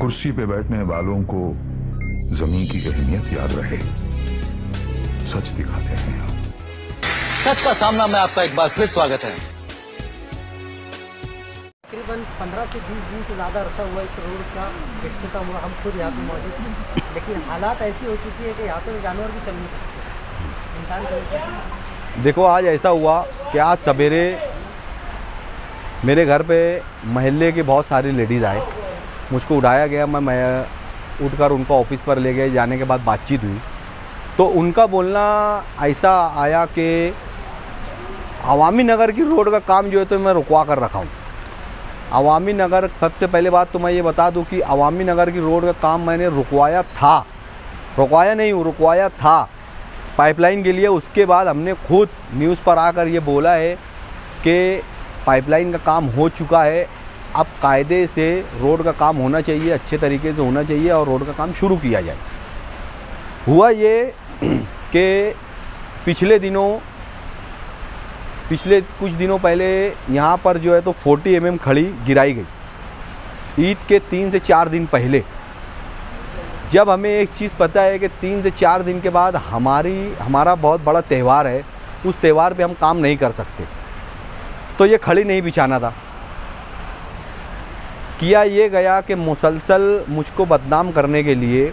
कुर्सी पे बैठने वालों को जमीन की अहमियत याद रहे, सच दिखाते हैं हम। सच का सामना में आपका एक बार फिर स्वागत है। तकरीबन 15 से 20 दिन से ज़्यादा अरसा हुआ इस रोड का इख्तिताम हुआ। हम खुद यहाँ पे मौजूद हैं, लेकिन हालात ऐसी हो चुकी है कि यहाँ पे जानवर भी चल नहीं सकते, इंसान चल नहीं सकते। देखो, आज ऐसा हुआ कि आज सवेरे मेरे घर पे महल्ले के बहुत सारी लेडीज़ आए, मुझको उठाया गया, मैं उठकर उनको ऑफिस पर ले गए। जाने के बाद बातचीत हुई तो उनका बोलना ऐसा आया कि अवामी नगर की रोड का काम जो है तो मैं रुकवा कर रखा हूँ। अवामी नगर, सबसे पहले बात तो मैं ये बता दूँ कि अवामी नगर की रोड का काम मैंने रुकवाया था, रुकवाया नहीं हूँ, रुकवाया था पाइपलाइन के लिए। उसके बाद हमने खुद न्यूज़ पर आकर ये बोला है कि पाइपलाइन का काम हो चुका है, अब कायदे से रोड का काम होना चाहिए, अच्छे तरीके से होना चाहिए और रोड का काम शुरू किया जाए। हुआ ये कि पिछले कुछ दिनों पहले यहाँ पर जो है तो 40 mm खड़ी गिराई गई, ईद के 3 से 4 दिन पहले। जब हमें एक चीज़ पता है कि 3 से 4 दिन के बाद हमारा बहुत बड़ा त्यौहार है, उस त्यौहार पे हम काम नहीं कर सकते, तो ये खड़ी नहीं बिछाना था। किया ये गया कि मुसलसल मुझको बदनाम करने के लिए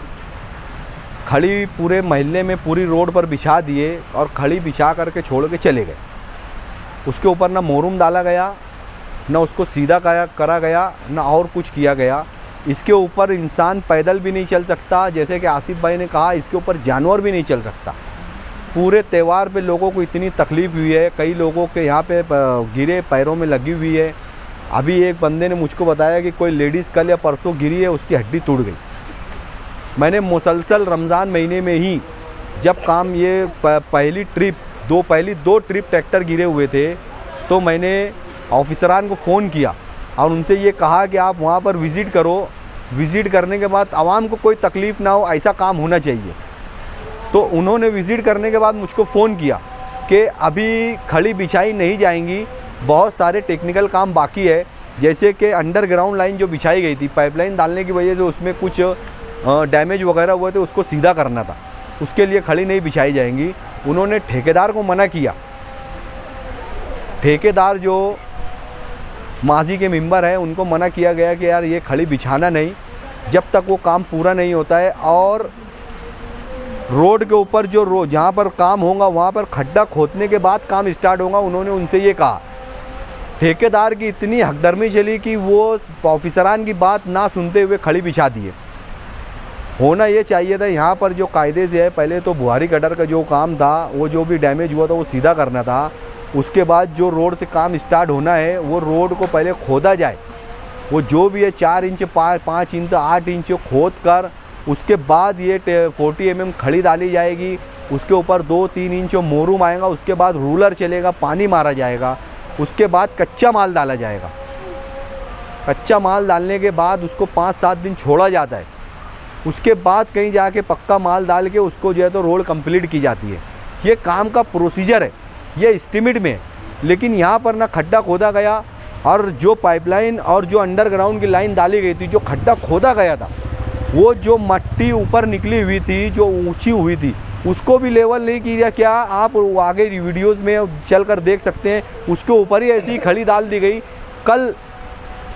खड़ी पूरे मोहल्ले में पूरी रोड पर बिछा दिए और खड़ी बिछा करके छोड़ के चले गए। उसके ऊपर ना मोहरुम डाला गया, ना उसको सीधा करा गया, ना और कुछ किया गया। इसके ऊपर इंसान पैदल भी नहीं चल सकता, जैसे कि आसिफ भाई ने कहा, इसके ऊपर जानवर भी नहीं चल सकता। पूरे त्यौहार पे लोगों को इतनी तकलीफ़ हुई है, कई लोगों के यहाँ पे गिरे, पैरों में लगी हुई है। अभी एक बंदे ने मुझको बताया कि कोई लेडीज़ कल या परसों गिरी है, उसकी हड्डी टूट गई। मैंने मुसलसल रमज़ान महीने में ही जब काम ये पहली दो ट्रिप ट्रैक्टर गिरे हुए थे, तो मैंने ऑफिसरान को फ़ोन किया और उनसे ये कहा कि आप वहाँ पर विज़िट करो, विज़िट करने के बाद आवाम को कोई तकलीफ़ ना हो, ऐसा काम होना चाहिए। तो उन्होंने विज़िट करने के बाद मुझको फ़ोन किया कि अभी खड़ी बिछाई नहीं जाएंगी, बहुत सारे टेक्निकल काम बाकी है, जैसे कि अंडरग्राउंड लाइन जो बिछाई गई थी, पाइपलाइन डालने की वजह से उसमें कुछ डैमेज वगैरह हुए थे, उसको सीधा करना था, उसके लिए खड़ी नहीं बिछाई जाएंगी। उन्होंने ठेकेदार को मना किया। ठेकेदार जो माजी के मेंबर हैं, उनको मना किया गया कि यार ये खड़ी बिछाना नहीं, जब तक वो काम पूरा नहीं होता है। और रोड के ऊपर जो जहाँ पर काम होगा वहाँ पर खड्डा खोदने के बाद काम स्टार्ट होगा। उन्होंने उनसे ये कहा। ठेकेदार की इतनी हकदर्मी चली कि वो ऑफिसरान की बात ना सुनते हुए खड़ी बिछा दिए। होना ये चाहिए था, यहाँ पर जो कायदे से है, पहले तो बुहारी कटर का जो काम था, वो जो भी डैमेज हुआ था वो सीधा करना था। उसके बाद जो रोड से काम स्टार्ट होना है, वो रोड को पहले खोदा जाए, वो जो भी है 4 इंच 5 इंच 8 इंच खोद कर, उसके बाद ये 40 mm खड़ी डाली जाएगी। उसके ऊपर 2-3 इंच मोहरुम आएगा, उसके बाद रूलर चलेगा, पानी मारा जाएगा, उसके बाद कच्चा माल डाला जाएगा। कच्चा माल डालने के बाद उसको 5-7 दिन छोड़ा जाता है, उसके बाद कहीं जाके पक्का माल डाल के उसको जो है तो रोड कंप्लीट की जाती है। ये काम का प्रोसीजर है, ये एस्टीमेट में है। लेकिन यहाँ पर ना खड्डा खोदा गया, और जो पाइपलाइन और जो अंडरग्राउंड की लाइन डाली गई थी, जो खड्डा खोदा गया था, वो जो मट्टी ऊपर निकली हुई थी, जो ऊंची हुई थी, उसको भी लेवल नहीं किया। क्या आप आगे वीडियोस में चलकर देख सकते हैं, उसके ऊपर ही ऐसी खड़ी डाल दी गई। कल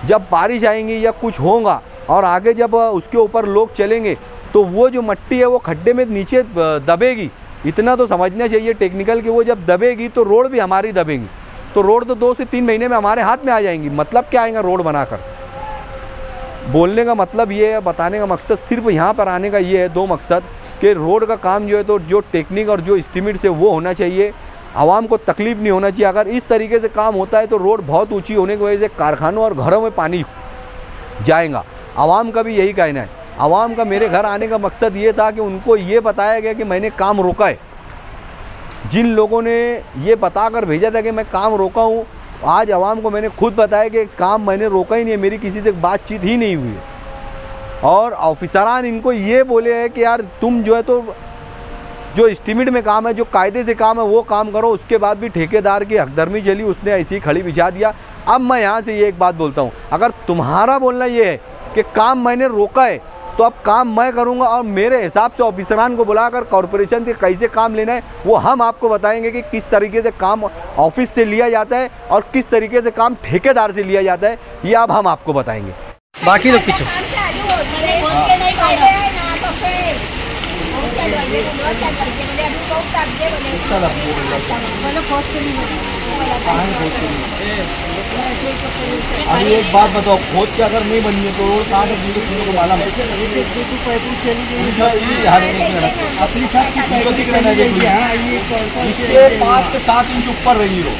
जब बारिश आएंगी या कुछ होगा और आगे जब उसके ऊपर लोग चलेंगे, तो वो जो मट्टी है वो खड्डे में नीचे दबेगी। इतना तो समझना चाहिए टेक्निकल कि वो जब दबेगी तो रोड भी हमारी दबेगी, तो रोड तो 2 से 3 महीने में हमारे हाथ में आ जाएंगी। मतलब क्या आएगा रोड बनाकर? बोलने का मतलब ये है, बताने का मकसद सिर्फ यहाँ पर आने का ये है, 2 मकसद, कि रोड का काम जो है तो जो टेक्निक और जो एस्टीमेट से वो होना चाहिए, आवाम को तकलीफ़ नहीं होना चाहिए। अगर इस तरीके से काम होता है तो रोड बहुत ऊंची होने की वजह से कारखानों और घरों में पानी जाएगा। आवाम का भी यही कहना है। आवाम का मेरे घर आने का मकसद ये था कि उनको ये बताया गया कि मैंने काम रोका है। जिन लोगों ने ये बताकर भेजा था कि मैं काम रोका हूँ, आज आवाम को मैंने खुद बताया कि काम मैंने रोका ही नहीं है, मेरी किसी से बातचीत ही नहीं हुई है। और ऑफिसरान इनको ये बोले हैं कि यार तुम जो है तो जो एस्टीमेट में काम है, जो कायदे से काम है वो काम करो। उसके बाद भी ठेकेदार की हकदर्मी चली, उसने ऐसी खड़ी बिछा दिया। अब मैं यहाँ से ये एक बात बोलता हूँ, अगर तुम्हारा बोलना ये है कि काम मैंने रोका है तो अब काम मैं करूंगा, और मेरे हिसाब से ऑफिसरान को बुलाकर कॉरपोरेशन से कैसे काम लेना है वो हम आपको बताएंगे कि किस तरीके से काम ऑफिस से लिया जाता है और किस तरीके से काम ठेकेदार से लिया जाता है, ये अब हम आपको बताएंगे। बाकी लोग पीछे अभी एक बात बताओ, खोद के अगर नहीं बनी है तो रोड कहाँ से तुमको मालूम है? अपनी साथ की तुमको दिख रहा है इससे 5 से 7 इंच ऊपर रही रोड।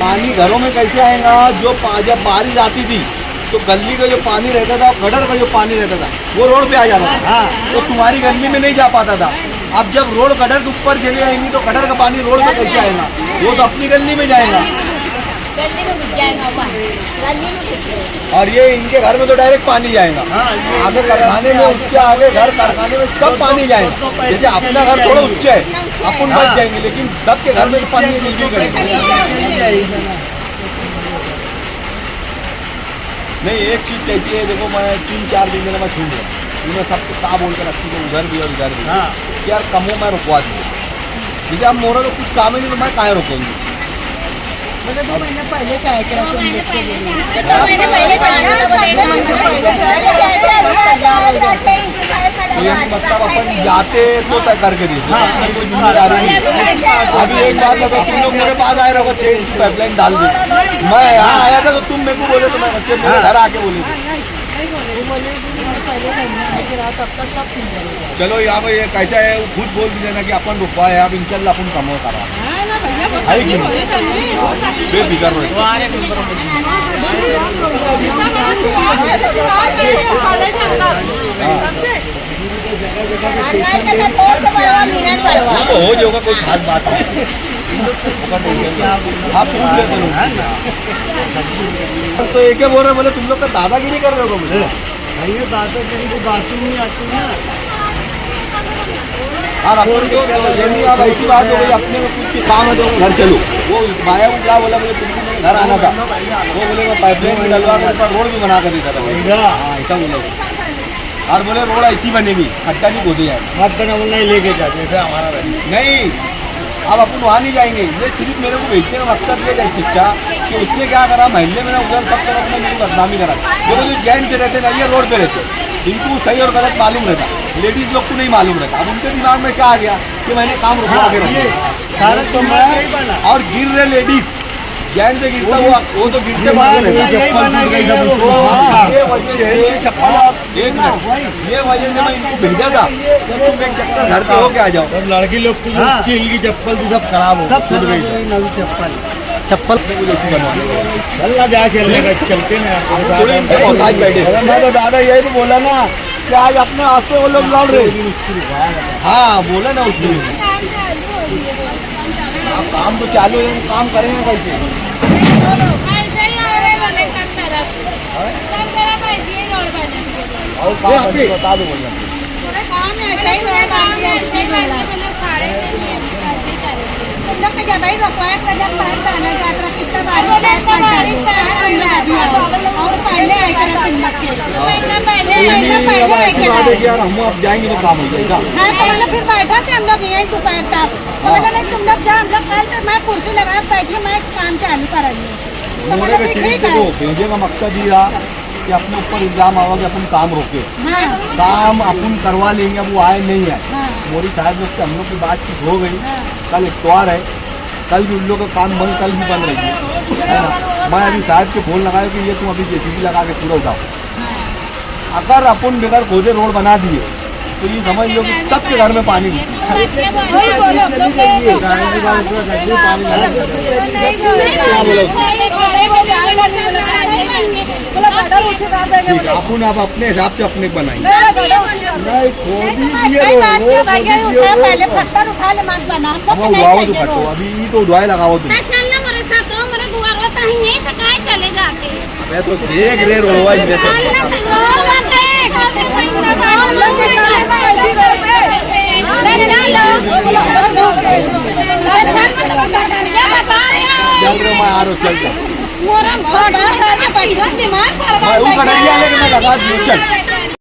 पानी घरों में कैसे आएगा? जब बारिश आती थी तो गली का जो पानी रहता था, गटर का जो पानी रहता था, वो रोड पे आ जाता था। तो तुम्हारी गली में नहीं जा पाता था। अब जब रोड गटर के ऊपर चली आएंगी तो गटर का पानी रोड पे कैसे आएगा? वो तो अपनी गली में जाएगा, गली में घुस जाएगा गली में। और ये इनके घर में तो डायरेक्ट पानी जाएगा। आगे कारखाने में, उससे आगे घर कारखाने में सब पानी जाएगा। जैसे अपना घर थोड़ा उच्च है, अपन बच जाएंगे, लेकिन सबके घर में तो पानी नहीं करेंगे। नहीं, एक चीज़ कहती है, देखो मैं 3-4 दिन में सुन रहा उन्हें सबको का बोल कर रखी थी, उधर भी और इधर भी कि यार कमो मैं रुकवा दूँ। जैसे अब मोरा तो कुछ काम ही नहीं तो मैं कहाँ रुकूंगी? मैंने 2 महीने पहले क्या है क्या मतलब अपन जाते तो तय करके दीजिए, कोई जिम्मेदारी नहीं। अभी एक बात बताओ, तुम लोग मेरे पास आए रहो 6 इंच पाइपलाइन डाल दी, मैं यहाँ आया था तो तुम मेरे को बोले तो मैं मेरे घर आके बोली थी। चलो यहाँ पे ये कैसा है, वो खुद बोल दीजिए ना कि अपन रुकवा है, अब इंशाल्लाह अपन कमो करा है कि नहीं? बेफिक्र तो हो जाएगा, कोई खास बात नहीं। आप पूछ लेते तो एक बोल रहे, बोले तुम लोग का दादागिरी कर रहे हो मुझे। भैया दादागिरी की बात ही नहीं आती ना। और अपन तो यदि आप ऐसी बात हो गई, अपने में कुछ काम है तो घर चलो। वो माया को क्या बोला, बोले तुमको मेरे घर आना था, वो बोले मैं पाइपलाइन भी डलवा कर रोड भी बना कर देता था। हाँ, ऐसा बोले, और बोले रोड ऐसी बनेगी, खड्डा नहीं खोदे जाएगा, मत बना नहीं लेके जा, जैसे हमारा नहीं। अब अपन वहाँ नहीं जाएंगे, ये सिर्फ मेरे को भेजने का मकसद ये है शिक्षा कि उसने क्या करा, महल्ले में ना उधर सब तरफ में मेरी बदनामी करा। जो जेंट्स रहते ना, ये रोड पे रहते, इनको सही और गलत मालूम रहता, लेडीज लोग को नहीं मालूम रहता। अब उनके दिमाग में क्या आ गया कि मैंने काम रुकवा के रखा, तो मैं और गिर रहे लेडीज, जेंट्स से गिरता वो तो गिरते ये वजह से मैं इनको भेजा था, तुम एक चक्कर घर पे हो के आ जाओ। लड़की लोग की स्टील की चप्पल थी सब खराब हो, सब टूट गई। नवी चप्पल चल जा खेलने का, चलते ना बैठे। मैं तो दादा यही तो बोला ना कि आज अपने आस्ते वो लोग लड़ रहे। हाँ बोला ना उसने, आप काम तो चालू है, काम करेंगे कैसे? और काम बता दो बोलना यार, हम अब जाएंगे तो काम हो जाएगा। फिर बैठा थे हम लोग यही दोपहर तक, तुम लोग जाओ, हम लोग कल से मैं कुर्सी लगा बैठी, मैं काम चालू करेंगे। मोरे के सिर्फ देखो भेजे का मकसद ये रहा कि अपने ऊपर इल्जाम आवा कि अपन काम रोके। काम अपन करवा लेंगे, अब वो आए नहीं आए। मोरी साहब लोग से हम लोग की बातचीत हो गई, कल इतवार है, कल भी उन लोग का काम बंद, कल भी बंद रही है ना। मैं अभी साहब के फोन लगाया कि ये तुम अभी जेसीबी लगा के पूरा उठाओ। अगर अपन बगैर खोदे रोड बना दिए तो ये समझ लो कि सबके घर में पानी अपन आप अपने हिसाब से अपने बनाएंगे। पहले पत्थर उठा ले, मत बना। अभी तो उड़वाए लगाओ तुम, चले जाते मैं तो देख रहे रोडवा चल रहा, मैं आ रहा हूँ, चल मोरम खोड़ा बीमार पड़ गया मैं वो कटरिया लेके मैं लगा दियो चल